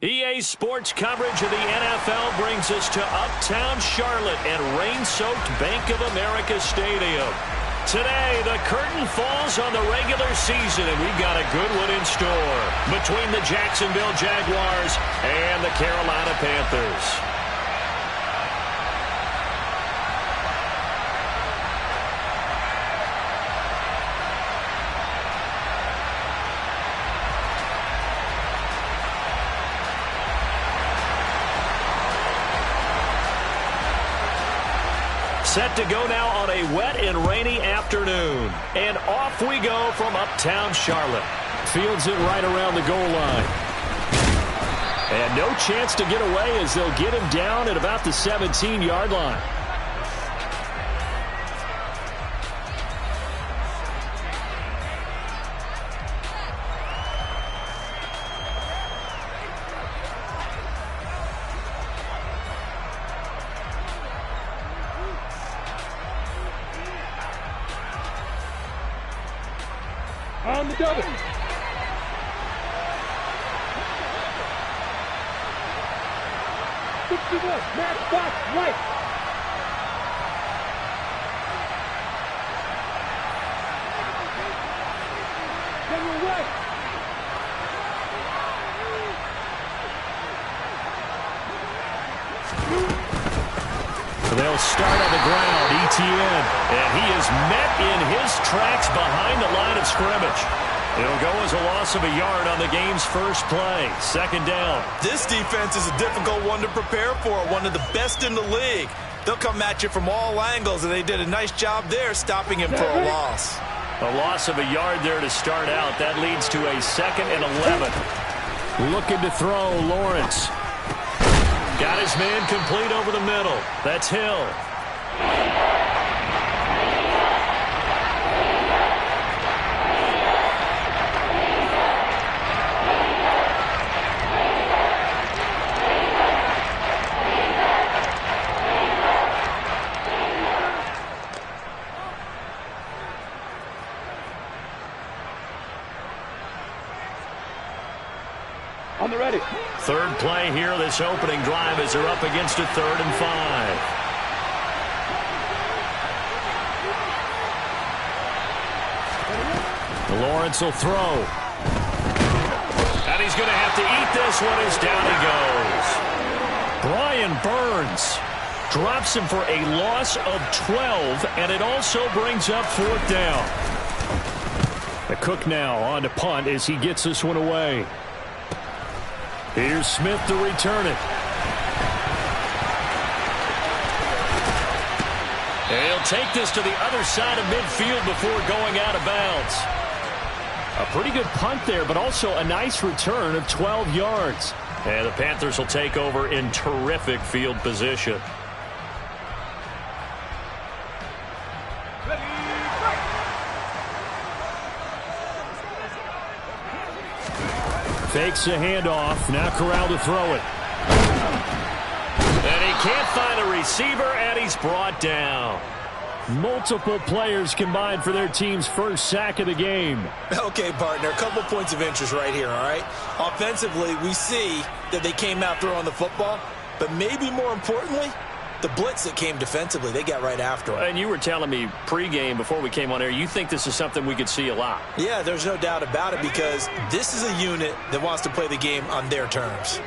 EA Sports coverage of the NFL brings us to uptown Charlotte and rain-soaked Bank of America Stadium. Today, the curtain falls on the regular season, and we've got a good one in store between the Jacksonville Jaguars and the Carolina Panthers. Set to go now on a wet and rainy afternoon. And off we go from uptown Charlotte. Fields it right around the goal line. And no chance to get away as they'll get him down at about the 17-yard line. On the double. 60 left, match box right. General right. They'll start on the ground, ETN, and he is met in his tracks behind the line of scrimmage. It'll go as a loss of a yard on the game's first play. Second down. This defense is a difficult one to prepare for, one of the best in the league. They'll come at you from all angles, and they did a nice job there stopping him for a loss. A loss of a yard there to start out. That leads to a 2nd and 11. Looking to throw, Lawrence. Got his man complete over the middle. That's Hill. On the ready. Third play here, this opening drive as they're up against a 3rd and 5. Lawrence will throw. And he's going to have to eat this one as down he goes. Brian Burns drops him for a loss of 12, and it also brings up 4th down. The Cook now on to punt as he gets this one away. Here's Smith to return it. And he'll take this to the other side of midfield before going out of bounds. A pretty good punt there, but also a nice return of 12 yards. And the Panthers will take over in terrific field position. Fakes the handoff. Now Corral to throw it. And he can't find a receiver, and he's brought down. Multiple players combined for their team's first sack of the game. Okay, partner, a couple points of interest right here, all right? Offensively, we see that they came out throwing the football, but maybe more importantly, the blitz that came defensively, they got right after it. And you were telling me pregame before we came on air, you think this is something we could see a lot. Yeah, there's no doubt about it because this is a unit that wants to play the game on their terms.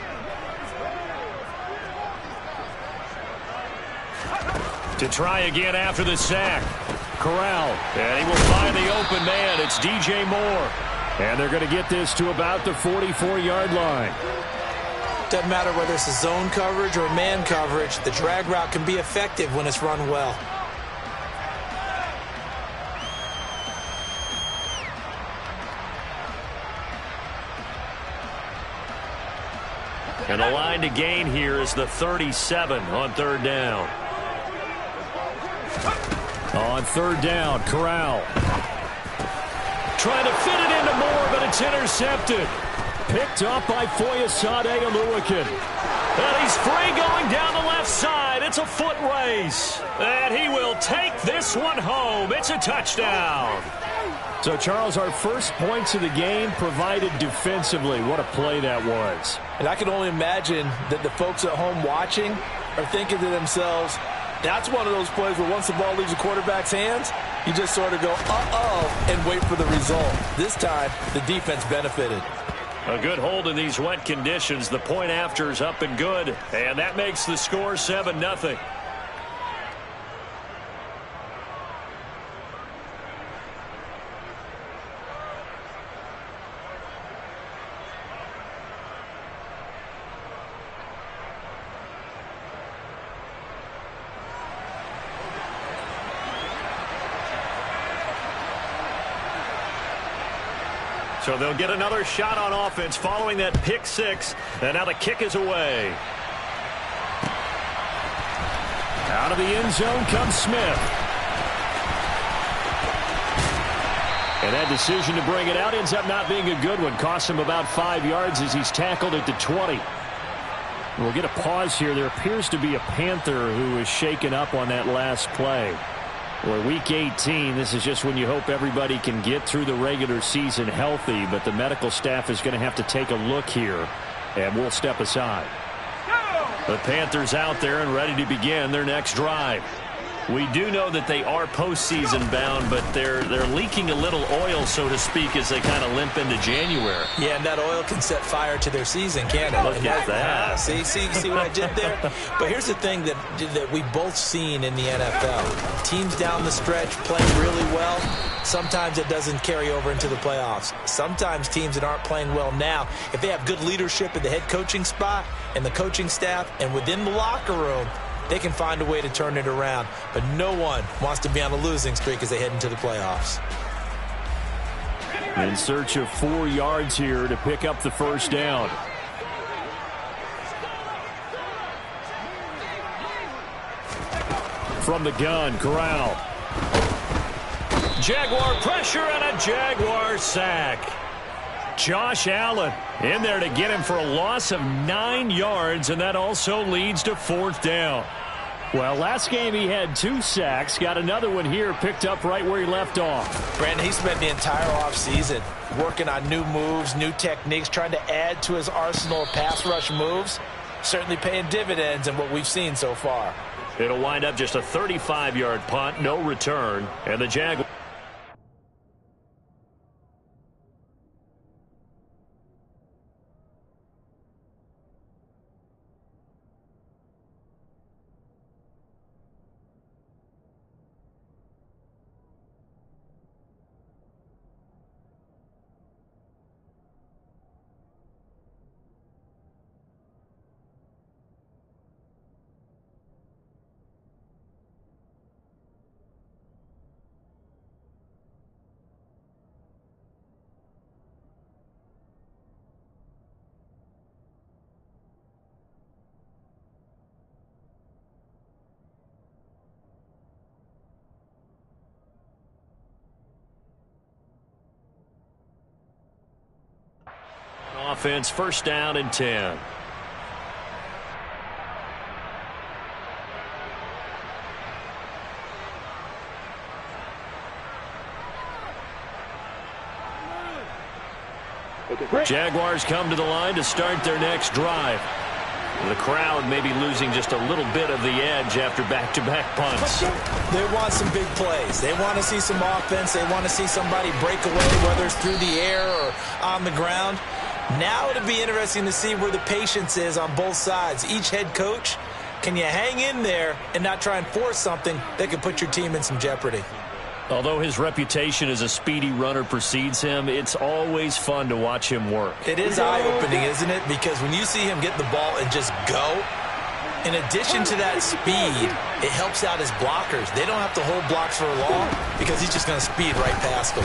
To try again after the sack. Corral. And he will find the open man. It's DJ Moore. And they're going to get this to about the 44-yard line. Doesn't matter whether it's a zone coverage or man coverage, the drag route can be effective when it's run well. And the line to gain here is the 37 on 3rd down. On 3rd down, Corral. Trying to fit it into Moore, but it's intercepted. Picked up by Foyesade Oluwakin. And he's free going down the left side. it's a foot race. And he will take this one home. It's a touchdown. So, Charles, our first points of the game provided defensively. What a play that was. And I can only imagine that the folks at home watching are thinking to themselves, that's one of those plays where once the ball leaves the quarterback's hands, you just sort of go, uh-oh, and wait for the result. This time, the defense benefited. A good hold in these wet conditions. The point after is up and good. And that makes the score 7-0. So they'll get another shot on offense following that pick six. And now the kick is away. Out of the end zone comes Smith. And that decision to bring it out ends up not being a good one. Costs him about 5 yards as he's tackled at the 20. We'll get a pause here. There appears to be a Panther who was shaken up on that last play. Well, week 18, this is just when you hope everybody can get through the regular season healthy, but the medical staff is going to have to take a look here, and we'll step aside. The Panthers out there and ready to begin their next drive. We do know that they are postseason bound, but they're leaking a little oil, so to speak, as they kind of limp into January. Yeah, and that oil can set fire to their season, can't it? Look at that. See what I did there? But here's the thing that we've both seen in the NFL. Teams down the stretch playing really well. Sometimes it doesn't carry over into the playoffs. Sometimes teams that aren't playing well now, if they have good leadership at the head coaching spot and the coaching staff and within the locker room, they can find a way to turn it around. But no one wants to be on a losing streak as they head into the playoffs. In search of 4 yards here to pick up the first down. From the gun, Corral. Jaguar pressure and a Jaguar sack. Josh Allen in there to get him for a loss of 9 yards, and that also leads to fourth down. Well, last game he had 2 sacks. Got another one here picked up right where he left off. Brandon, he spent the entire offseason working on new moves, new techniques, trying to add to his arsenal of pass rush moves. Certainly paying dividends in what we've seen so far. It'll wind up just a 35-yard punt, no return, and the Jaguars. Offense, first down and 10. Jaguars come to the line to start their next drive. The crowd may be losing just a little bit of the edge after back-to-back punts. They want some big plays. They want to see some offense. They want to see somebody break away, whether it's through the air or on the ground. Now it'll be interesting to see where the patience is on both sides. Each head coach, can you hang in there and not try and force something that could put your team in some jeopardy? Although his reputation as a speedy runner precedes him, it's always fun to watch him work. It is eye-opening, isn't it? Because when you see him get the ball and just go, in addition to that speed, it helps out his blockers. They don't have to hold blocks for long because he's just going to speed right past them.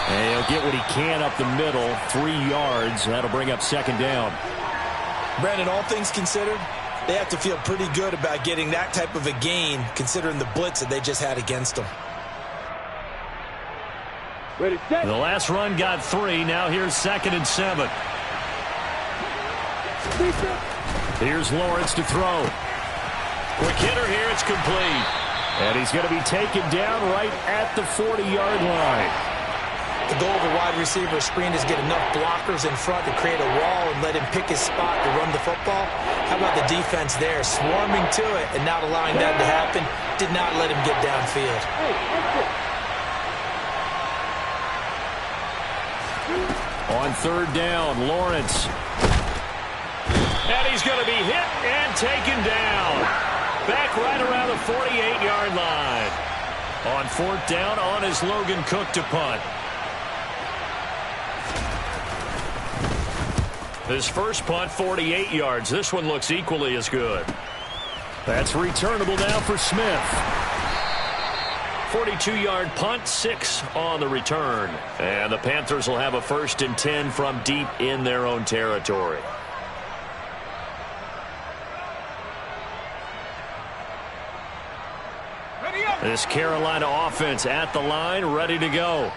And he'll get what he can up the middle, 3 yards. That'll bring up second down. Brandon, all things considered, they have to feel pretty good about getting that type of a gain, considering the blitz that they just had against them. Ready, set. The last run got 3. Now here's second and 7. Here's Lawrence to throw. Quick hitter here. It's complete. And he's going to be taken down right at the 40-yard line. The goal of a wide receiver screen is get enough blockers in front to create a wall and let him pick his spot to run the football. How about the defense there, swarming to it and not allowing that to happen? Did not let him get downfield. On third down, Lawrence. And he's going to be hit and taken down. Back right around the 48-yard line. On fourth down, on is Logan Cook to punt. His first punt, 48 yards. This one looks equally as good. That's returnable now for Smith. 42-yard punt, 6 on the return. And the Panthers will have a 1st and 10 from deep in their own territory. This Carolina offense at the line, ready to go.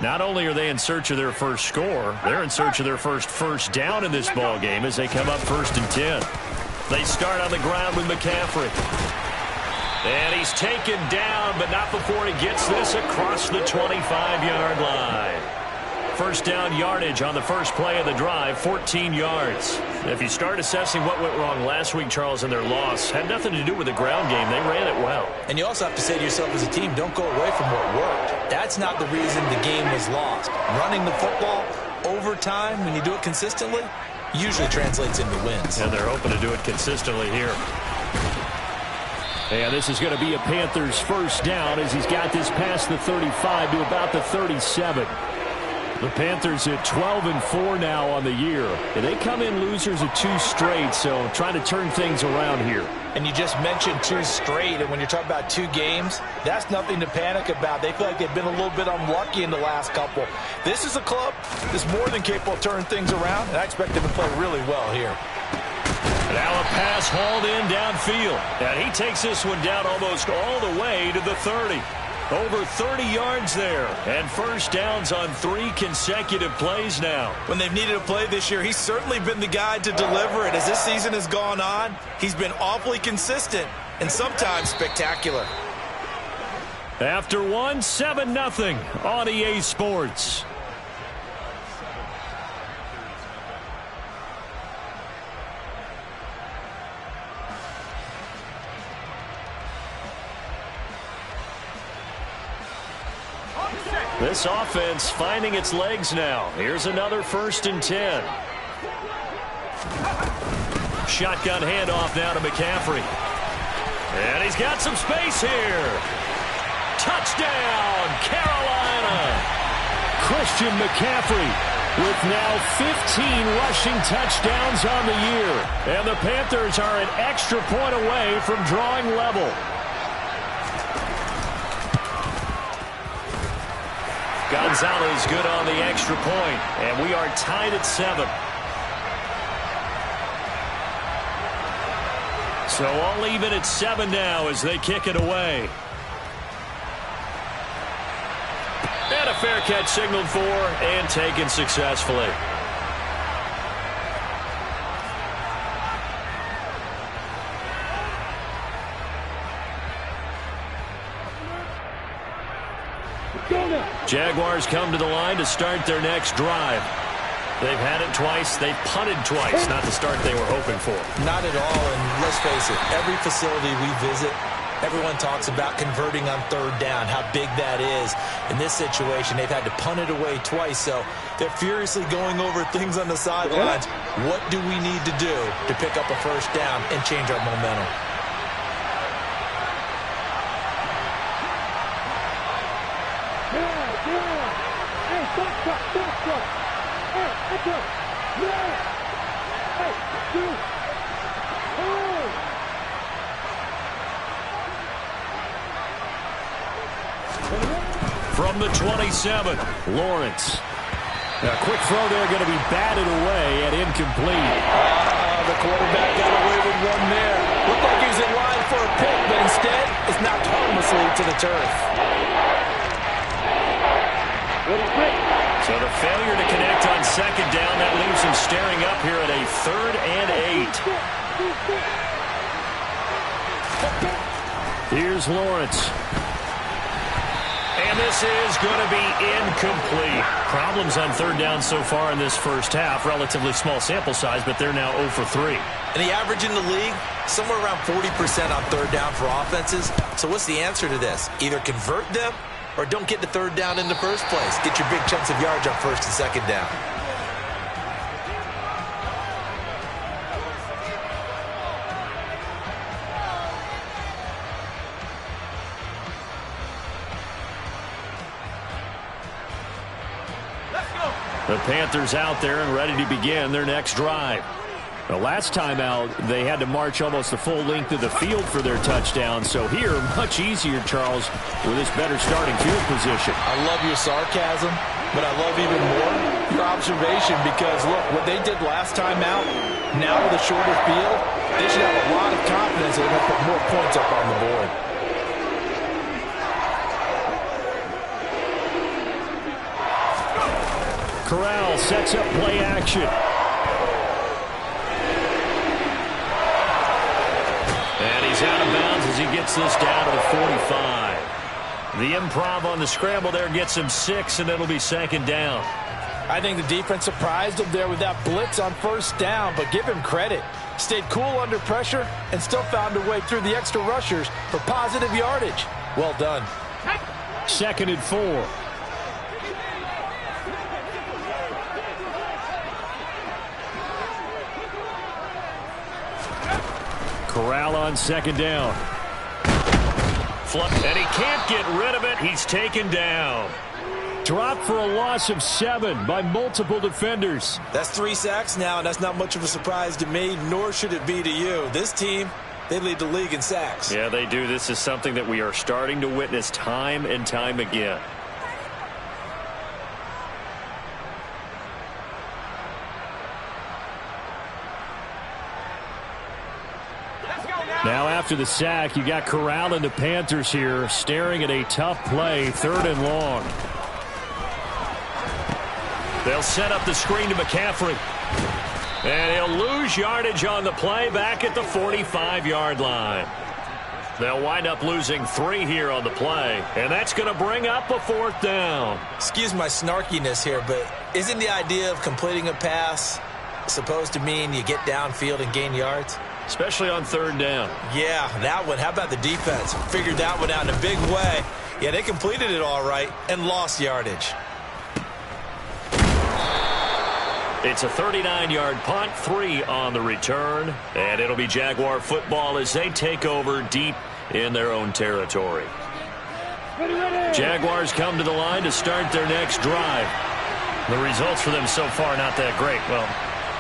Not only are they in search of their first score, they're in search of their first down in this ball game as they come up 1st and 10. They start on the ground with McCaffrey. And he's taken down, but not before he gets this across the 25-yard line. First down yardage on the first play of the drive, 14 yards. If you start assessing what went wrong last week, Charles, in their loss, had nothing to do with the ground game. They ran it well. And you also have to say to yourself as a team, don't go away from what worked. That's not the reason the game was lost. Running the football over time, when you do it consistently, usually translates into wins. And they're hoping to do it consistently here. And this is going to be a Panthers first down as he's got this past the 35 to about the 37. The Panthers at 12-4 now on the year. And they come in losers of 2 straight, so trying to turn things around here. And you just mentioned 2 straight, and when you're talking about 2 games, that's nothing to panic about. They feel like they've been a little bit unlucky in the last couple. This is a club that's more than capable of turning things around, and I expect them to play really well here. Now a pass hauled in downfield. And he takes this one down almost all the way to the 30. Over 30 yards there. And first downs on 3 consecutive plays now. When they've needed a play this year, he's certainly been the guy to deliver it. As this season has gone on, he's been awfully consistent and sometimes spectacular. After 7-0 on EA Sports. This offense finding its legs now. Here's another 1st and 10. Shotgun handoff now to McCaffrey. And he's got some space here. Touchdown, Carolina. Christian McCaffrey with now 15 rushing touchdowns on the year. And the Panthers are an extra point away from drawing level. Gonzalez good on the extra point, and we are tied at 7. So all even at 7 now as they kick it away. And a fair catch signaled for and taken successfully. Jaguars come to the line to start their next drive. They've had it twice. They've punted twice. Not the start they were hoping for. Not at all, and let's face it, every facility we visit, everyone talks about converting on 3rd down, how big that is. In this situation, they've had to punt it away twice, so they're furiously going over things on the sidelines. What do we need to do to pick up a 1st down and change our momentum? From the 27, Lawrence. A quick throw there going to be batted away and incomplete. The quarterback got away with one there. Looked like he was in line for a pick, but instead it's knocked harmlessly to the turf. So the failure to connect on 2nd down, that leaves him staring up here at a 3rd and 8. Here's Lawrence. And this is going to be incomplete. Problems on third down so far in this first half. Relatively small sample size, but they're now 0 for 3. And the average in the league, somewhere around 40% on third down for offenses. So what's the answer to this? Either convert them or don't get to third down in the first place. Get your big chunks of yards on first and second down. The Panthers out there and ready to begin their next drive. The last time out, they had to march almost the full length of the field for their touchdown. So here, much easier, Charles, with this better starting field position. I love your sarcasm, but I love even more your observation because, look, what they did last time out, now with a shorter field, they should have a lot of confidence that they're going to put more points up on the board. Corral sets up play action. And he's out of bounds as he gets this down to the 45. The improv on the scramble there gets him 6, and it'll be second down. I think the defense surprised him there with that blitz on first down, but give him credit. Stayed cool under pressure and still found a way through the extra rushers for positive yardage. Well done. 2nd and 4. Corral on second down. And he can't get rid of it. He's taken down. Dropped for a loss of 7 by multiple defenders. That's 3 sacks now, and that's not much of a surprise to me, nor should it be to you. This team, they lead the league in sacks. Yeah, they do. This is something that we are starting to witness time and time again. Now after the sack, you got Corral and the Panthers here staring at a tough play, 3rd and long. They'll set up the screen to McCaffrey. And he'll lose yardage on the play back at the 45-yard line. They'll wind up losing 3 here on the play, and that's going to bring up a 4th down. Excuse my snarkiness here, but isn't the idea of completing a pass supposed to mean you get downfield and gain yards? Especially on 3rd down. Yeah, that one. How about the defense? Figured that one out in a big way. Yeah, they completed it all right and lost yardage. It's a 39-yard punt, 3 on the return, and it'll be Jaguar football as they take over deep in their own territory. Jaguars come to the line to start their next drive. The results for them so far not that great. Well,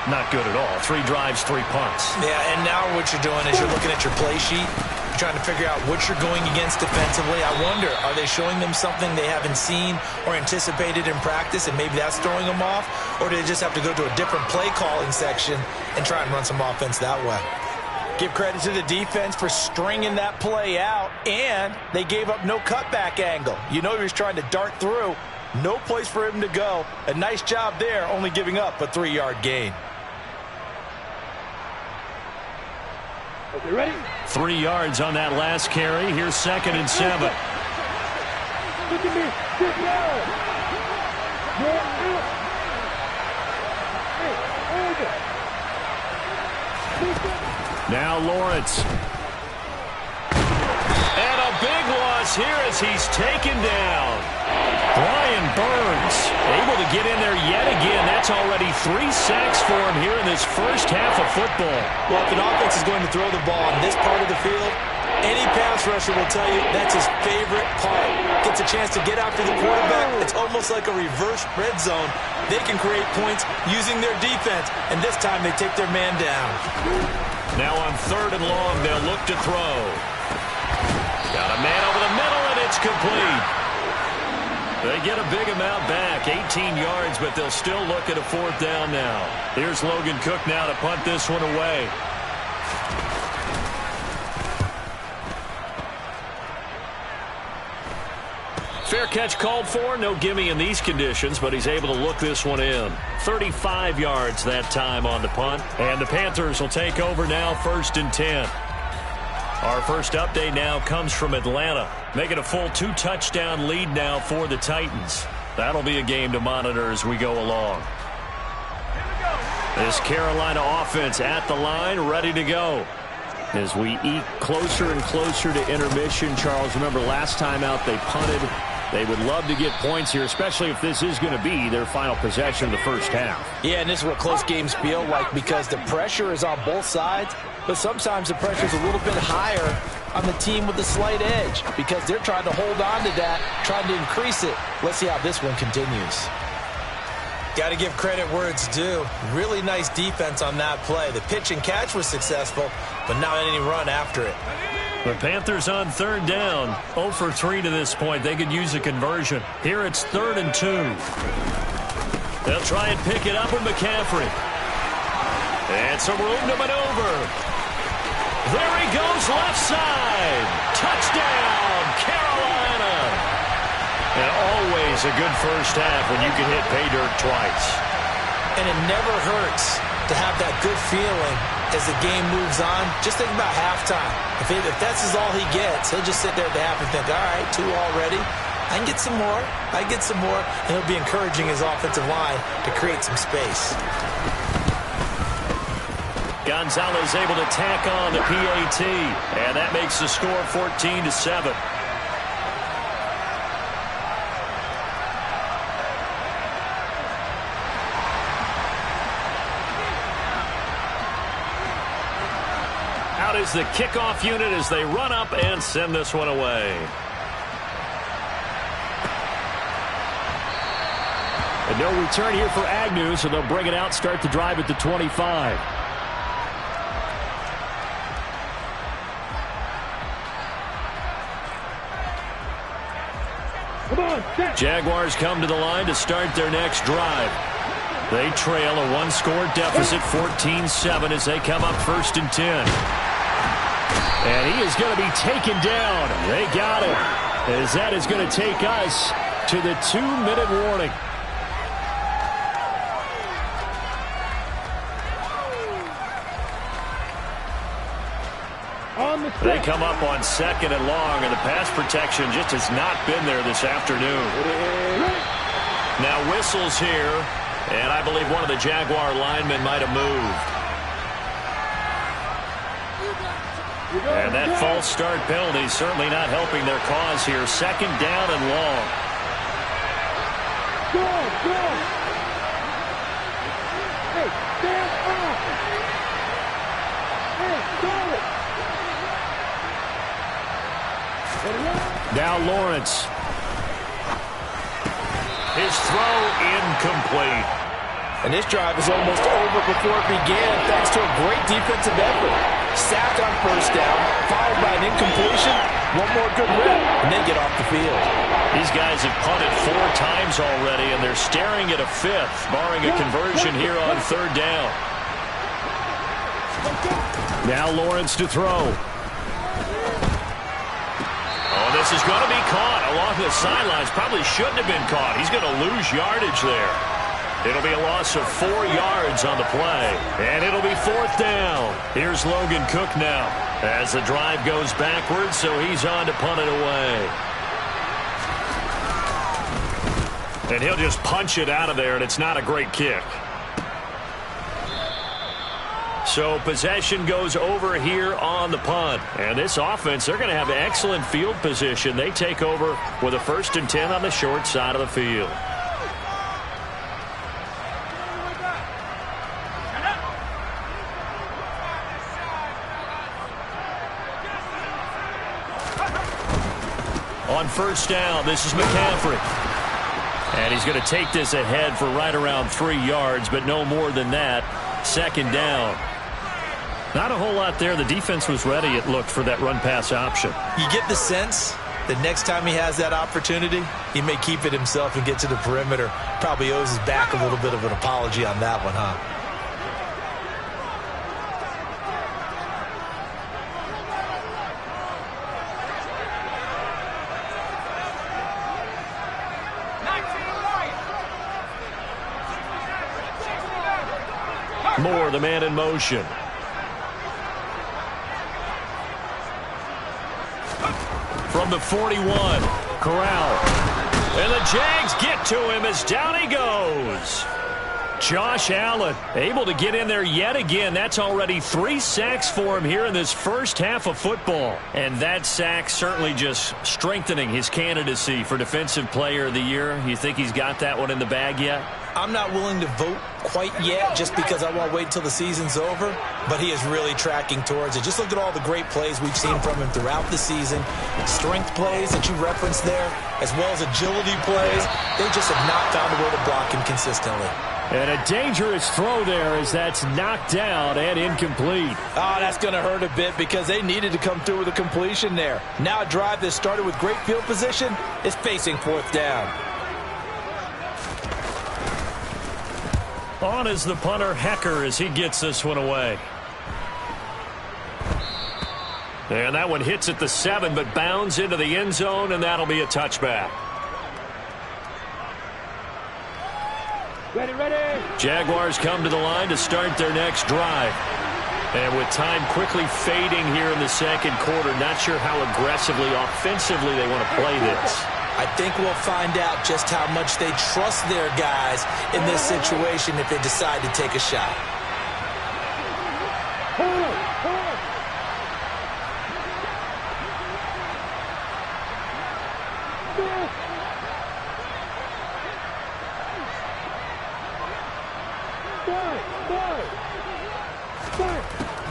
not good at all. 3 drives, 3 punts. Yeah, and now what you're doing is you're looking at your play sheet. You're trying to figure out what you're going against defensively. I wonder, are they showing them something they haven't seen or anticipated in practice, and maybe that's throwing them off? Or do they just have to go to a different play calling section and try and run some offense that way? Give credit to the defense for stringing that play out, and they gave up no cutback angle. You know he was trying to dart through. No place for him to go. A nice job there, only giving up a 3-yard gain. Okay, ready? 3 yards on that last carry. Here's 2nd and 7. Look at me. Sit down. You're out. Hey, Now Lawrence. And a big loss here as he's taken down. Brian Burns able to get in there yet again. That's already 3 sacks for him here in this first half of football. Well, if an offense is going to throw the ball on this part of the field, any pass rusher will tell you that's his favorite part. Gets a chance to get after the quarterback. It's almost like a reverse red zone. They can create points using their defense, and this time they take their man down. Now on 3rd and long, they'll look to throw. Got a man over the middle, and it's complete. They get a big amount back, 18 yards, but they'll still look at a 4th down now. Here's Logan Cook now to punt this one away. Fair catch called for. No gimme in these conditions, but he's able to look this one in. 35 yards that time on the punt. And the Panthers will take over now, 1st and 10. Our first update now comes from Atlanta, making a full 2-touchdown lead now for the Titans. That'll be a game to monitor as we go along. This Carolina offense at the line, ready to go. As we eke closer and closer to intermission, Charles, remember last time out they punted. They would love to get points here, especially if this is going to be their final possession of the first half. Yeah, and this is what close games feel like because the pressure is on both sides, but sometimes the pressure is a little bit higher on the team with the slight edge because they're trying to hold on to that, trying to increase it. Let's see how this one continues. Got to give credit where it's due. Really nice defense on that play. The pitch and catch was successful, but not any run after it. The Panthers on third down. 0 for 3 to this point. They could use a conversion. Here it's 3rd and 2. They'll try and pick it up with McCaffrey. And some room to maneuver. There he goes, left side. Touchdown, Carolina. And always a good first half when you can hit pay dirt twice. And it never hurts to have that good feeling as the game moves on. Just think about halftime. If that's all he gets, he'll just sit there at the half and think, all right, 2 already. I can get some more. I can get some more. And he'll be encouraging his offensive line to create some space. Gonzalez able to tack on the PAT. And that makes the score 14-7. Out is the kickoff unit as they run up and send this one away. And no return here for Agnew, so they'll bring it out, start the drive at the 25. Come on, set. Jaguars come to the line to start their next drive. They trail a 1-score deficit, 14-7, as they come up 1st and 10. And he is going to be taken down. They got him. As that is going to take us to the 2-minute warning. They come up on 2nd and long, and the pass protection just has not been there this afternoon. Now whistles here, and I believe one of the Jaguar linemen might have moved. And that false start penalty certainly not helping their cause here. 2nd down and long. Go, go. Hey, stand up. Hey, go. Now Lawrence. His throw incomplete. And this drive is almost over before it began thanks to a great defensive effort. Sacked on 1st down, followed by an incompletion, one more good rip, and then get off the field. These guys have punted 4 times already, and they're staring at a 5th, barring a conversion here on 3rd down. Now Lawrence to throw. Oh, this is going to be caught along the sidelines. Probably shouldn't have been caught. He's going to lose yardage there. It'll be a loss of 4 yards on the play. And it'll be 4th down. Here's Logan Cook now as the drive goes backwards, so he's on to punt it away. And he'll just punch it out of there, and it's not a great kick. So possession goes over here on the punt. And this offense, they're going to have excellent field position. They take over with a 1st and 10 on the short side of the field. On 1st down, this is McCaffrey. And he's going to take this ahead for right around 3 yards, but no more than that. 2nd down. Not a whole lot there. The defense was ready, it looked, for that run-pass option. You get the sense that next time he has that opportunity, he may keep it himself and get to the perimeter. Probably owes his back a little bit of an apology on that one, huh? Moore, the man in motion. from the 41. Corral. And the Jags get to him as down he goes. Josh Allen able to get in there yet again. That's already 3 sacks for him here in this first half of football. And that sack certainly just strengthening his candidacy for Defensive Player of the Year. You think he's got that one in the bag yet? I'm not willing to vote quite yet just because I want to wait until the season's over, but he is really tracking towards it. Just look at all the great plays we've seen from him throughout the season. Strength plays that you referenced there, as well as agility plays. They just have not found a way to block him consistently. And a dangerous throw there as that's knocked down and incomplete. Oh, that's going to hurt a bit because they needed to come through with a completion there. Now a drive that started with great field position is facing 4th down. On is the punter, Hecker, as he gets this one away. And that one hits at the 7, but bounds into the end zone, and that'll be a touchback. Ready, ready. Jaguars come to the line to start their next drive. And with time quickly fading here in the second quarter, not sure how aggressively, offensively they want to play this. I think we'll find out just how much they trust their guys in this situation if they decide to take a shot. Hold on, hold on.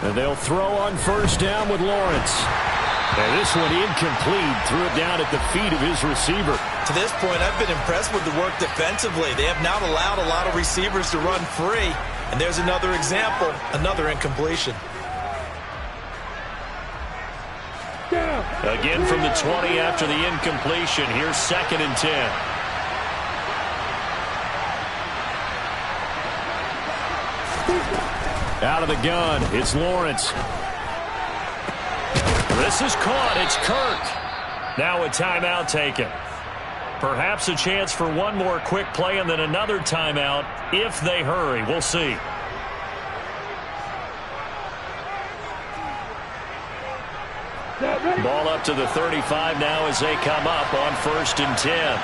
And they'll throw on first down with Lawrence. And this one incomplete. Threw it down at the feet of his receiver. To this point, I've been impressed with the work defensively. They have not allowed a lot of receivers to run free. And there's another example, another incompletion. Again from the 20 after the incompletion. Here's 2nd and 10. Out of the gun, it's Lawrence. This is caught. It's Kirk. Now a timeout taken. Perhaps a chance for one more quick play and then another timeout if they hurry. We'll see. Ball up to the 35 now as they come up on 1st and 10.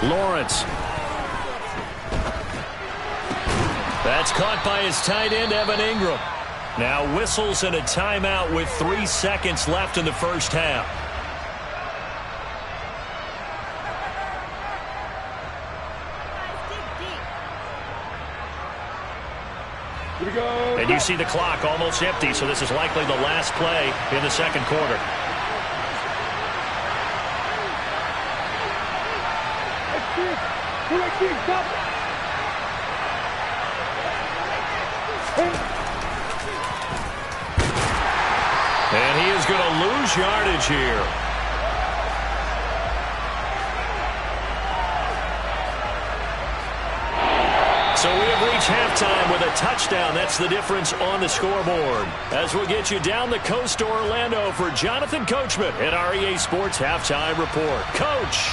Lawrence. That's caught by his tight end, Evan Ingram. Now whistles and a timeout with 3 seconds left in the first half. And you see the clock almost empty, so this is likely the last play in the second quarter. And he is going to lose yardage here. So we have reached halftime with a touchdown. That's the difference on the scoreboard. As we'll get you down the coast to Orlando for Jonathan Coachman at our EA Sports Halftime Report. Coach.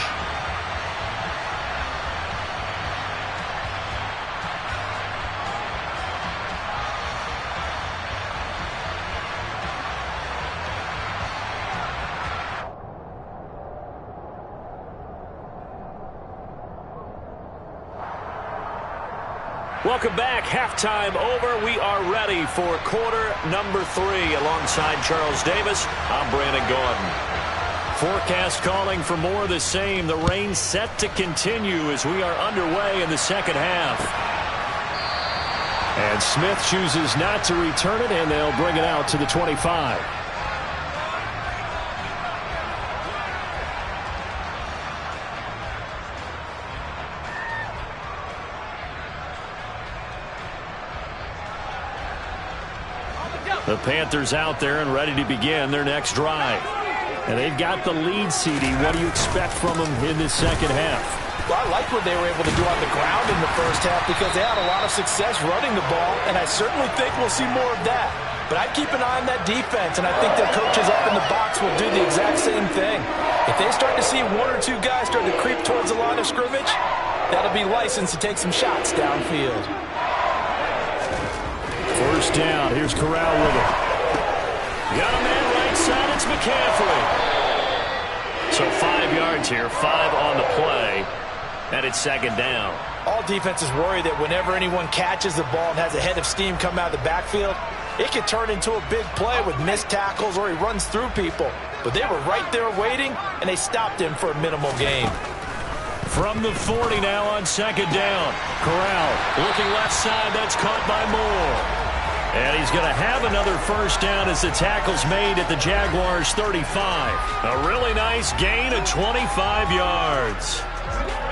Welcome back. Halftime over. We are ready for quarter number 3. Alongside Charles Davis, I'm Brandon Gordon. Forecast calling for more of the same. The rain set to continue as we are underway in the second half. And Smith chooses not to return it, and they'll bring it out to the 25. The Panthers out there and ready to begin their next drive. And they've got the lead, CD. What do you expect from them in this second half? Well, I like what they were able to do on the ground in the first half because they had a lot of success running the ball, and I certainly think we'll see more of that. But I'd keep an eye on that defense, and I think their coaches up in the box will do the exact same thing. If they start to see one or two guys start to creep towards the line of scrimmage, that'll be license to take some shots downfield. First down. Here's Corral with it. Got a man right side. It's McCaffrey. So 5 yards here, 5 on the play, and it's second down. All defenses worry that whenever anyone catches the ball and has a head of steam come out of the backfield, it can turn into a big play with missed tackles or he runs through people. But they were right there waiting, and they stopped him for a minimal gain. From the 40 now on second down. Corral looking left side. That's caught by Moore. And he's going to have another first down as the tackle's made at the Jaguars' 35. A really nice gain of 25 yards.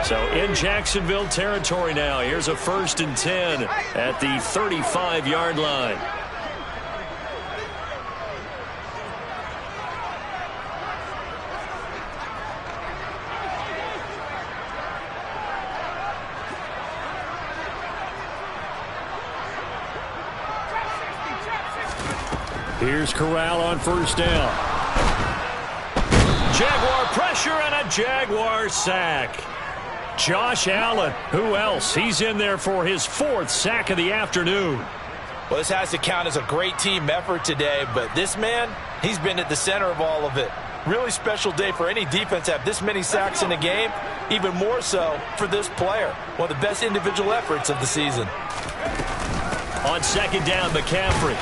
So in Jacksonville territory now. Here's a 1st and 10 at the 35-yard line. Here's Corral on first down. Jaguar pressure and a Jaguar sack. Josh Allen, who else? He's in there for his 4th sack of the afternoon. Well, this has to count as a great team effort today, but this man, he's been at the center of all of it. Really special day for any defense to have this many sacks in a game, even more so for this player. One of the best individual efforts of the season. On second down, McCaffrey.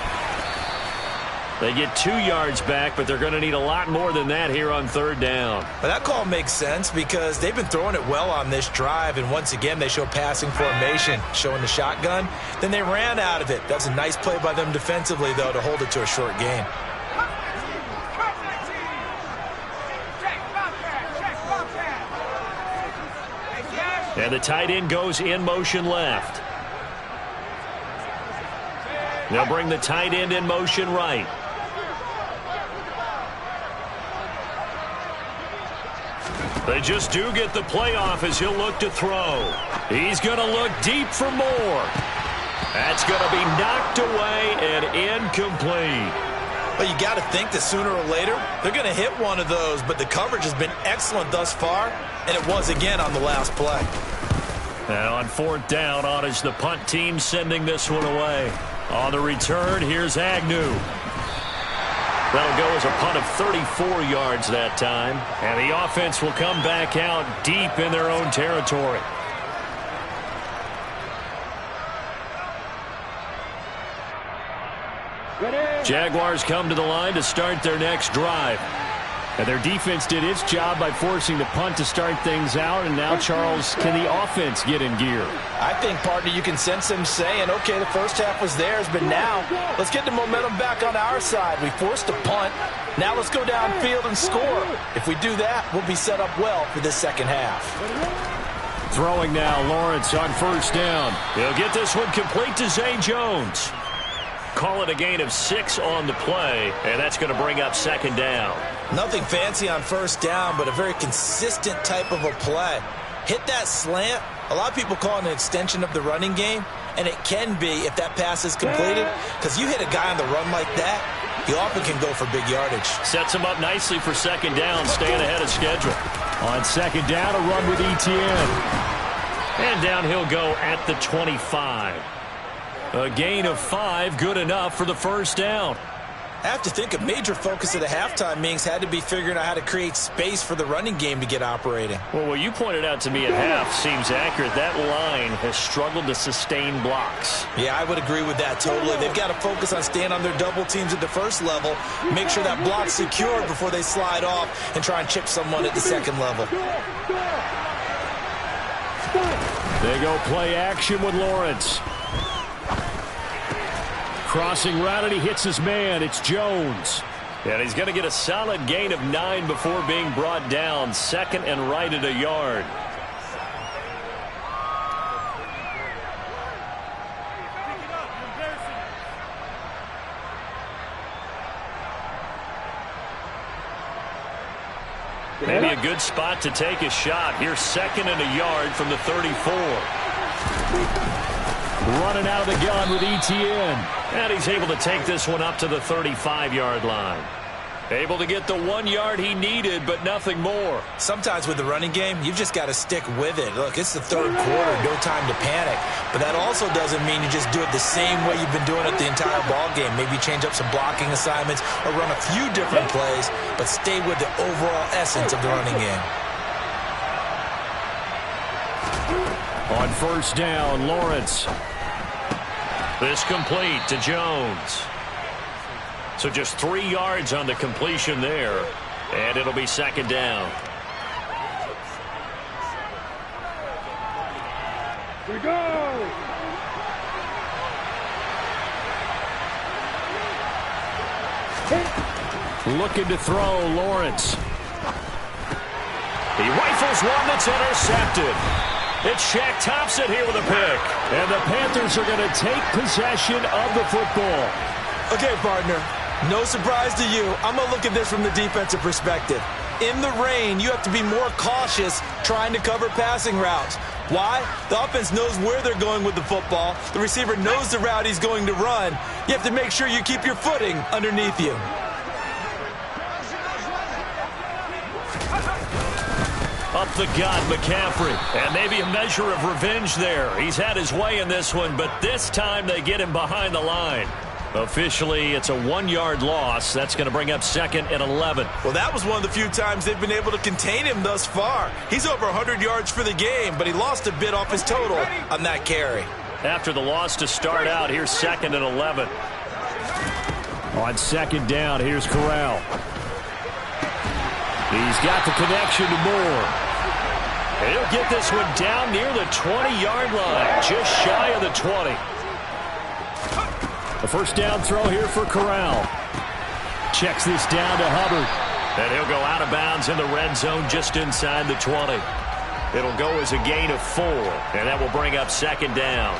They get 2 yards back, but they're going to need a lot more than that here on third down. But that call makes sense because they've been throwing it well on this drive, and once again they show passing formation, showing the shotgun. Then they ran out of it. That's a nice play by them defensively, though, to hold it to a short gain. And the tight end goes in motion left. They'll bring the tight end in motion right. They just do get the play off as he'll look to throw. He's going to look deep for more. That's going to be knocked away and incomplete. Well, you got to think that sooner or later they're going to hit one of those, but the coverage has been excellent thus far, and it was again on the last play. And on 4th down, on is the punt team sending this one away. On the return, here's Agnew. That'll go as a punt of 34 yards that time. And the offense will come back out deep in their own territory. Ready. Jaguars come to the line to start their next drive. And their defense did its job by forcing the punt to start things out. And now, Charles, can the offense get in gear? I think, partner, you can sense them saying, okay, the first half was theirs, but now let's get the momentum back on our side. We forced a punt. Now let's go downfield and score. If we do that, we'll be set up well for this second half. Throwing now, Lawrence on first down. He'll get this one complete to Zay Jones. Call it a gain of 6 on the play, and that's going to bring up second down. Nothing fancy on first down, but a very consistent type of a play. Hit that slant. A lot of people call it an extension of the running game, and it can be if that pass is completed, because you hit a guy on the run like that, he often can go for big yardage. Sets him up nicely for second down, staying ahead of schedule. On second down, a run with ETN. And down he'll go at the 25. A gain of 5, good enough for the first down. I have to think a major focus of the halftime meetings had to be figuring out how to create space for the running game to get operating. Well, what you pointed out to me at half seems accurate. That line has struggled to sustain blocks. Yeah, I would agree with that totally. They've got to focus on staying on their double teams at the first level, make sure that block's secured before they slide off and try and chip someone at the second level. They go play action with Lawrence. Crossing route, and he hits his man. It's Jones. And he's going to get a solid gain of 9 before being brought down. Second and right at a yard. Maybe a good spot to take a shot. Here's 2nd and a yard from the 34. Running out of the gun with ETN. And he's able to take this one up to the 35-yard line. Able to get the 1 yard he needed, but nothing more. Sometimes with the running game, you've just got to stick with it. Look, it's the 3rd quarter, no time to panic. But that also doesn't mean you just do it the same way you've been doing it the entire ball game. Maybe change up some blocking assignments or run a few different plays, but stay with the overall essence of the running game. On 1st down, Lawrence. This complete to Jones. So just 3 yards on the completion there, and it'll be 2nd down. Here we go. Looking to throw, Lawrence. He rifles one that's intercepted. It's Shaq Thompson here with a pick. And the Panthers are going to take possession of the football. Okay, partner. No surprise to you. I'm going to look at this from the defensive perspective. In the rain, you have to be more cautious trying to cover passing routes. Why? The offense knows where they're going with the football. The receiver knows the route he's going to run. You have to make sure you keep your footing underneath you. Up the gut, McCaffrey. And maybe a measure of revenge there. He's had his way in this one, but this time they get him behind the line. Officially, it's a 1-yard loss. That's going to bring up 2nd and 11. Well, that was one of the few times they've been able to contain him thus far. He's over 100 yards for the game, but he lost a bit off his total on that carry. After the loss to start out, here's 2nd and 11. On 2nd down, here's Corral. He's got the connection to Moore. He'll get this one down near the 20-yard line, just shy of the 20. A 1st down throw here for Corral. Checks this down to Hubbard. And he'll go out of bounds in the red zone just inside the 20. It'll go as a gain of 4, and that will bring up 2nd down.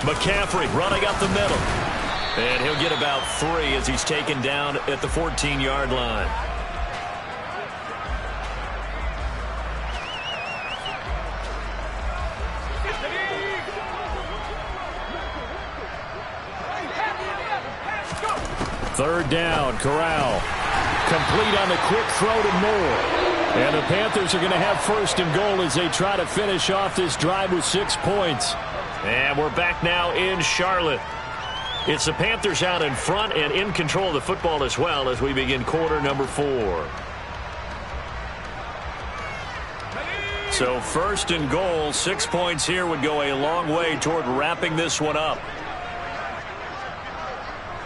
McCaffrey running up the middle. And he'll get about 3 as he's taken down at the 14-yard line. Third down, Corral. Complete on the quick throw to Moore. And the Panthers are going to have 1st and goal as they try to finish off this drive with 6 points. And we're back now in Charlotte. It's the Panthers out in front and in control of the football as well as we begin quarter number 4. So 1st and goal, 6 points here would go a long way toward wrapping this one up.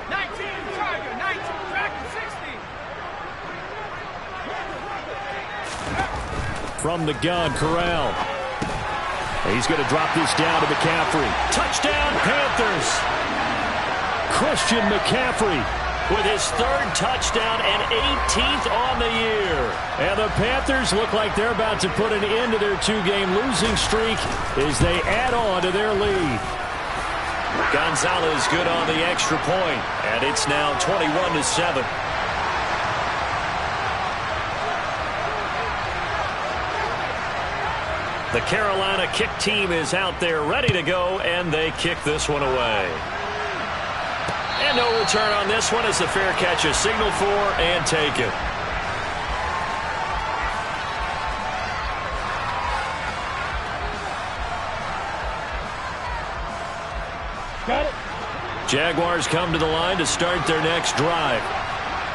19, Tiger, 19, back to 60. From the gun, Corral. He's going to drop this down to McCaffrey. Touchdown, Panthers! Christian McCaffrey with his 3rd touchdown and 18th on the year. And the Panthers look like they're about to put an end to their 2-game losing streak as they add on to their lead. Gonzalez good on the extra point, and it's now 21-7. The Carolina kick team is out there ready to go, and they kick this one away. And no return on this one as the fair catch is signaled for and taken. Got it. Jaguars come to the line to start their next drive.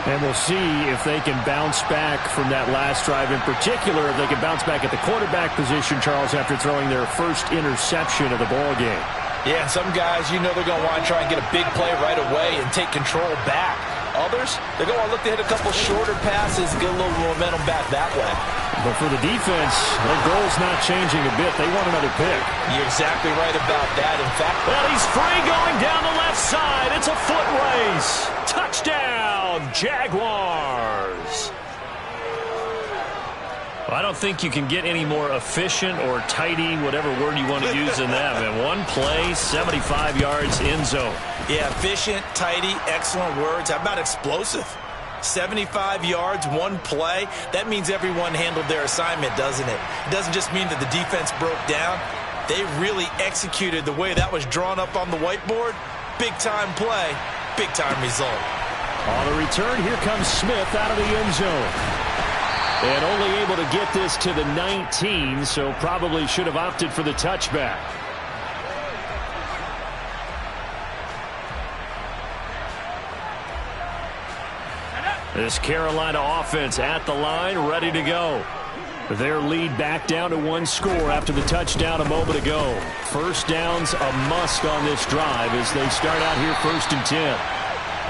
And we'll see if they can bounce back from that last drive. In particular, if they can bounce back at the quarterback position, Charles, after throwing their first interception of the ball game. Yeah, and some guys, you know they're going to want to try and get a big play right away and take control back. Others, they're going to look to hit a couple shorter passes, get a little momentum back that way. But for the defense, their goal's not changing a bit. They want another pick. You're exactly right about that. In fact, well, he's free going down the left side. It's a foot race. Touchdown, Jaguars. I don't think you can get any more efficient or tidy, whatever word you want to use in that. And one play, 75 yards, end zone. Yeah, efficient, tidy, excellent words. How about explosive? 75 yards, one play. That means everyone handled their assignment, doesn't it? It doesn't just mean that the defense broke down. They really executed the way that was drawn up on the whiteboard. Big-time play, big-time result. On the return, here comes Smith out of the end zone. And only able to get this to the 19, so probably should have opted for the touchback. This Carolina offense at the line, ready to go. Their lead back down to one score after the touchdown a moment ago. First down's a must on this drive as they start out here 1st and 10.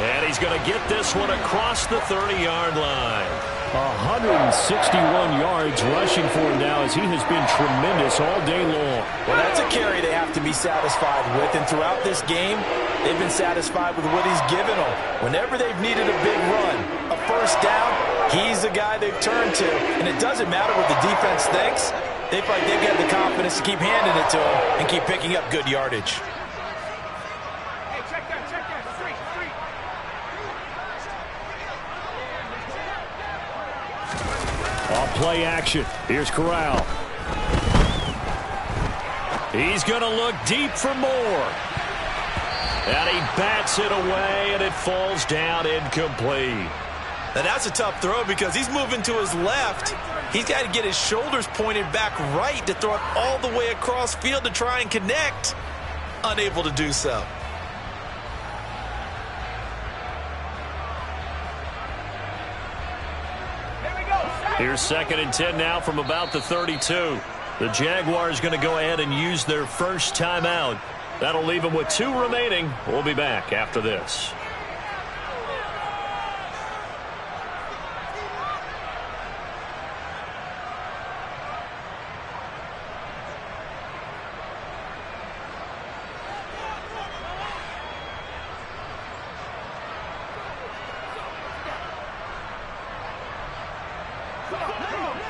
And he's going to get this one across the 30-yard line. 161 yards rushing for him now as he has been tremendous all day long. Well, that's a carry they have to be satisfied with. And throughout this game, they've been satisfied with what he's given them. Whenever they've needed a big run, a first down, he's the guy they've turned to. And it doesn't matter what the defense thinks. They feel like they've got the confidence to keep handing it to him and keep picking up good yardage. Hey, check that. Street. Off play action. Here's Corral. He's going to look deep for more. And he bats it away, and it falls down incomplete. Now that's a tough throw because he's moving to his left. He's got to get his shoulders pointed back right to throw it all the way across field to try and connect. Unable to do so. Here's 2nd and 10 now from about the 32. The Jaguars going to go ahead and use their first timeout. That'll leave them with 2 remaining. We'll be back after this.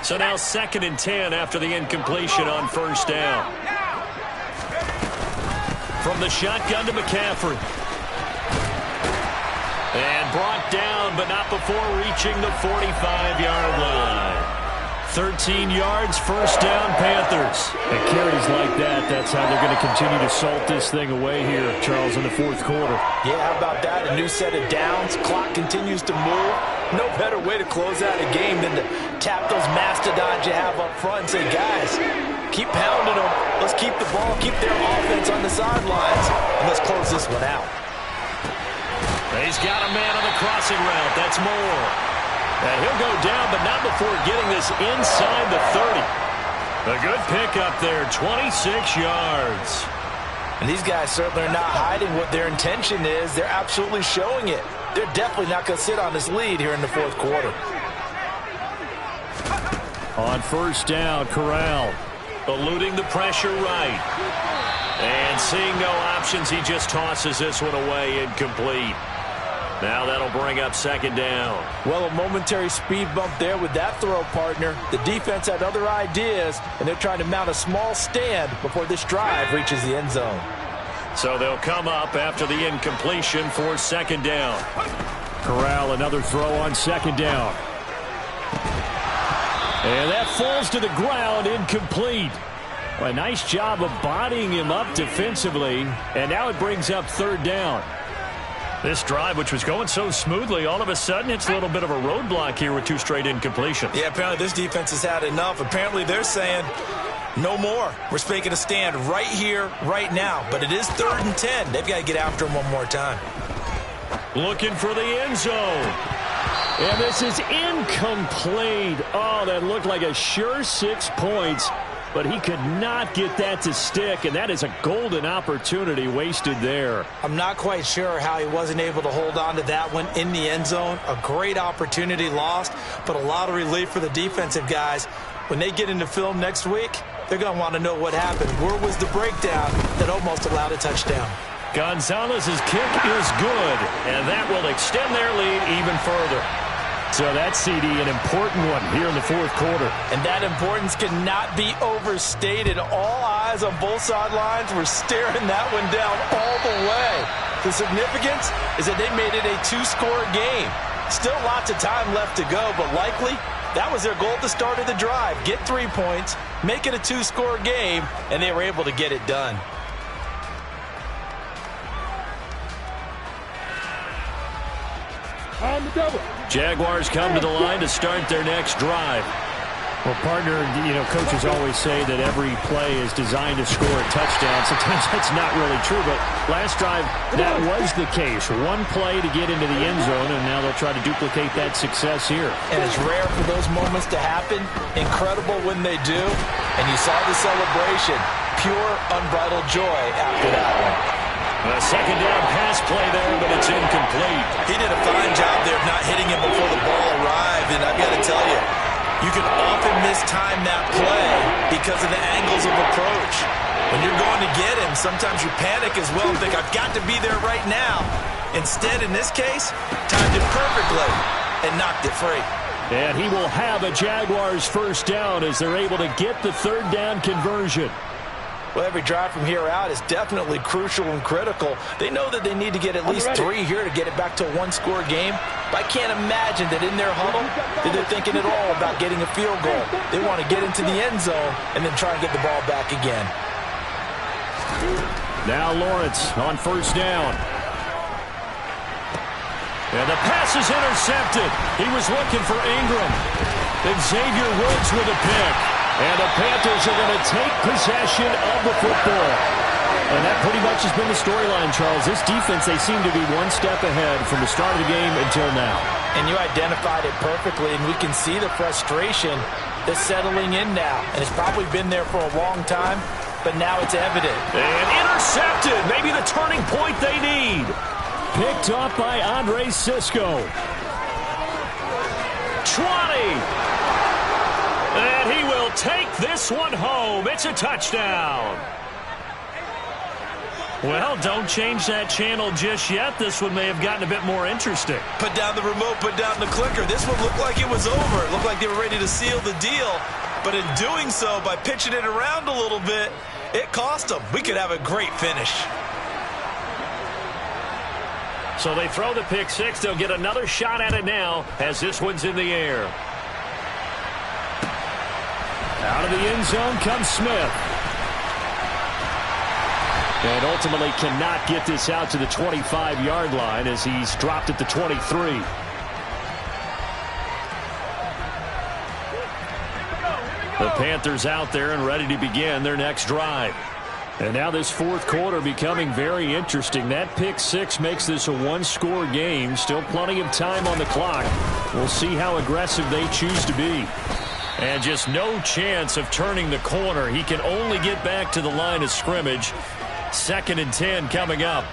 So now 2nd and 10 after the incompletion on first down. From the shotgun to McCaffrey. And brought down, but not before reaching the 45-yard line. 13 yards, first down, Panthers. And carries like that, that's how they're going to continue to salt this thing away here, Charles, in the 4th quarter. Yeah, how about that? A new set of downs. Clock continues to move. No better way to close out a game than to tap those mastodons you have up front and say, guys, keep pounding them. Let's keep the ball, keep their offense on the sidelines, and let's close this one out. He's got a man on the crossing route. That's Moore. And he'll go down, but not before getting this inside the 30. A good pickup there, 26 yards. And these guys certainly are not hiding what their intention is. They're absolutely showing it. They're definitely not going to sit on this lead here in the 4th quarter. On first down, Corral eluding the pressure right. And seeing no options, he just tosses this one away, incomplete. Now that'll bring up 2nd down. Well, a momentary speed bump there with that throw, partner. The defense had other ideas, and they're trying to mount a small stand before this drive reaches the end zone. So they'll come up after the incompletion for 2nd down. Corral, another throw on 2nd down. And that falls to the ground, incomplete. Well, a nice job of bodying him up defensively, and now it brings up 3rd down. This drive, which was going so smoothly, all of a sudden it's a little bit of a roadblock here with 2 straight incompletions. Yeah, apparently this defense has had enough. Apparently they're saying, no more. We're making a stand right here, right now. But it is 3rd and 10. They've got to get after him one more time. Looking for the end zone. And this is incomplete. Oh, that looked like a sure 6 points. but he could not get that to stick, and that is a golden opportunity wasted there. I'm not quite sure how he wasn't able to hold on to that one in the end zone. A great opportunity lost, but a lot of relief for the defensive guys. When they get into film next week, they're going to want to know what happened. Where was the breakdown that almost allowed a touchdown? Gonzalez's kick is good, and that will extend their lead even further. So that's, CD, an important one here in the fourth quarter. And that importance cannot be overstated. All eyes on both sidelines were staring that one down all the way. The significance is that they made it a two-score game. Still lots of time left to go, but likely that was their goal at the start of the drive. Get 3 points, make it a two-score game, and they were able to get it done. On the double. Jaguars come to the line to start their next drive. Well, partner, coaches always say that every play is designed to score a touchdown. Sometimes that's not really true, but last drive, that was the case. One play to get into the end zone, and now they'll try to duplicate that success here. And it's rare for those moments to happen. Incredible when they do. And you saw the celebration. Pure, unbridled joy after that one. A second down pass play there, but it's incomplete. He did a fine job there of not hitting him before the ball arrived, and I've got to tell you, you can often mistime that play because of the angles of approach. When you're going to get him, sometimes you panic as well and think, I've got to be there right now. Instead, in this case, timed it perfectly and knocked it free. And he will have a Jaguars first down as they're able to get the third down conversion. Well, every drive from here out is definitely crucial and critical. They know that they need to get at least 3 here to get it back to a one-score game. But I can't imagine that in their huddle that they're thinking at all about getting a field goal. They want to get into the end zone and then try and get the ball back again. Now Lawrence on first down. And the pass is intercepted. He was looking for Ingram. Xavier Woods with a pick. And the Panthers are going to take possession of the football. And that pretty much has been the storyline, Charles. This defense, they seem to be one step ahead from the start of the game until now. And you identified it perfectly, and we can see the frustration that's settling in now. And it's probably been there for a long time, but now it's evident. And intercepted. Maybe the turning point they need. Picked off by Andre Sisco. 20. And he will take this one home. It's a touchdown. Well, don't change that channel just yet. This one may have gotten a bit more interesting. Put down the remote, put down the clicker. This one looked like it was over. It looked like they were ready to seal the deal. But in doing so, by pitching it around a little bit, it cost them. We could have a great finish. So they throw the pick six. They'll get another shot at it now as this one's in the air. Out of the end zone comes Smith. And ultimately cannot get this out to the 25-yard line as he's dropped at the 23. The Panthers out there and ready to begin their next drive. And now this fourth quarter becoming very interesting. That pick six makes this a one-score game. Still plenty of time on the clock. We'll see how aggressive they choose to be. And just no chance of turning the corner. He can only get back to the line of scrimmage. 2nd and 10 coming up.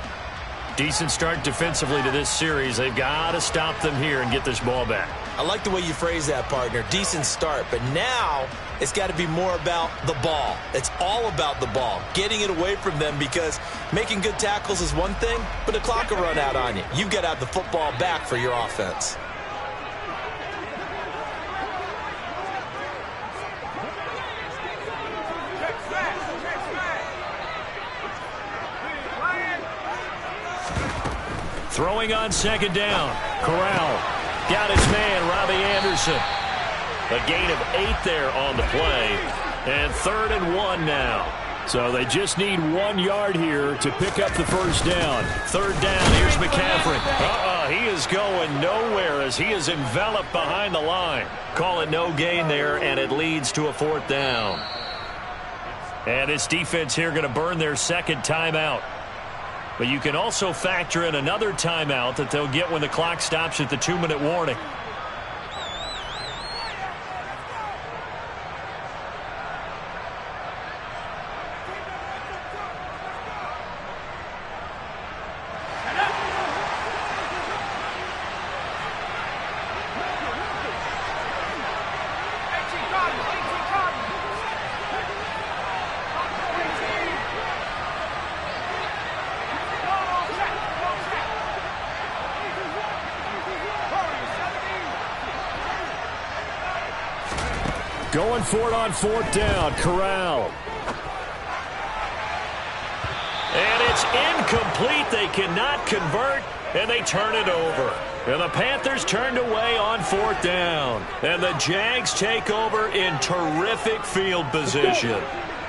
Decent start defensively to this series. They've got to stop them here and get this ball back. I like the way you phrase that, partner. Decent start, but now it's got to be more about the ball. It's all about the ball, getting it away from them, because making good tackles is one thing, but the clock will run out on you. You've got to have the football back for your offense. Throwing on 2nd down. Corral got his man, Robbie Anderson. A gain of 8 there on the play. And 3rd and 1 now. So they just need 1 yard here to pick up the first down. 3rd down, here's McCaffrey. He is going nowhere as he is enveloped behind the line. Call it no gain there, and it leads to a 4th down. And this defense here going to burn their 2nd timeout. But you can also factor in another timeout that they'll get when the clock stops at the 2-minute warning. Going for it on 4th down. Corral. And it's incomplete. They cannot convert, and they turn it over. And the Panthers turned away on 4th down. And the Jags take over in terrific field position.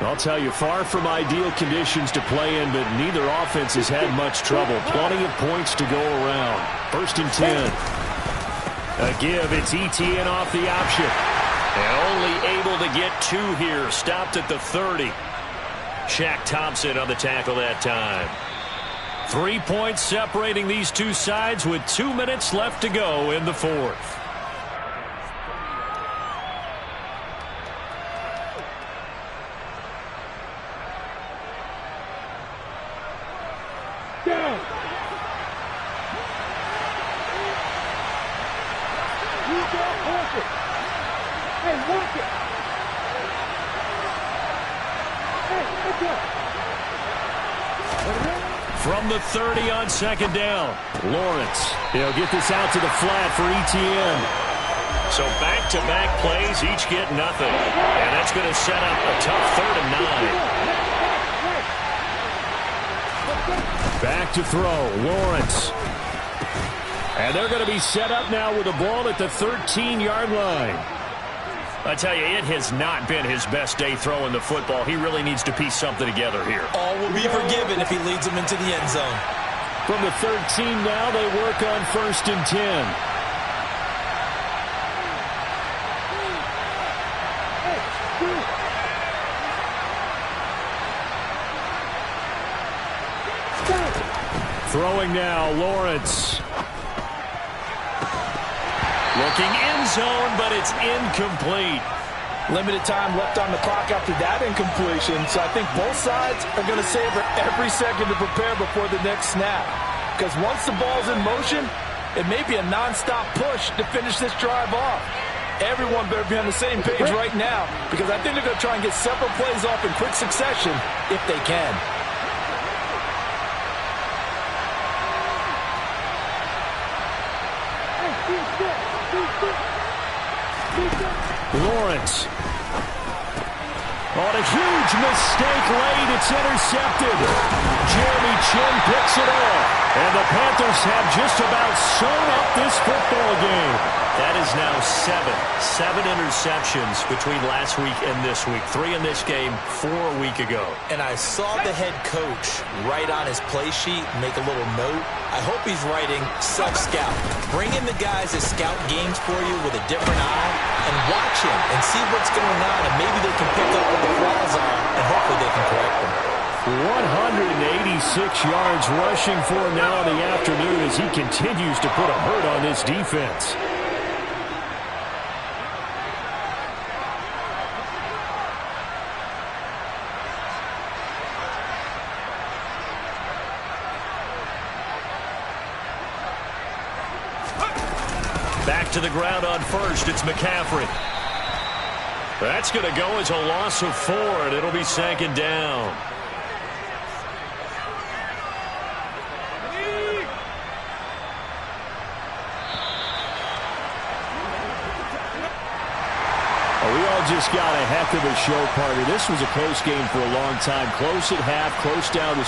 I'll tell you, far from ideal conditions to play in, but neither offense has had much trouble. Plenty of points to go around. 1st and 10. A give. It's ETN off the option. And only able to get 2 here. Stopped at the 30. Shaq Thompson on the tackle that time. 3 points separating these two sides with 2 minutes left to go in the 4th. Down. You got horses. Hey, walk it. Hey, let's go. From the 30 on 2nd down. Lawrence. He'll get this out to the flat for ETN. So back-to-back plays, each get nothing. And that's going to set up a tough 3rd and 9. Back to throw. Lawrence. And they're going to be set up now with the ball at the 13-yard line. I tell you, it has not been his best day throwing the football. He really needs to piece something together here. All will be forgiven if he leads them into the end zone. From the 13 now, they work on 1st and 10. Throwing now, Lawrence. Looking end zone, but it's incomplete. Limited time left on the clock after that incompletion, so I think both sides are going to savor every second to prepare before the next snap. Because once the ball's in motion, it may be a nonstop push to finish this drive off. Everyone better be on the same page right now, because I think they're going to try and get several plays off in quick succession if they can. Lawrence. On a huge mistake late, it's intercepted. Jeremy Chin picks it off. And the Panthers have just about sewn up this football game. That is now 7 interceptions between last week and this week. 3 in this game, 4 a week ago. And I saw the head coach write on his play sheet, make a little note. I hope he's writing self-scout. Bring in the guys that scout games for you with a different eye and watch him and see what's going on, and maybe they can pick up what the flaws are, and hopefully they can correct them. 186 yards rushing for him now in the afternoon as he continues to put a hurt on this defense. Back to the ground on 1st. It's McCaffrey. That's going to go as a loss of 4, and it'll be 2nd down. We all just got a heck of a show, partner. This was a close game for a long time. Close at half, close down the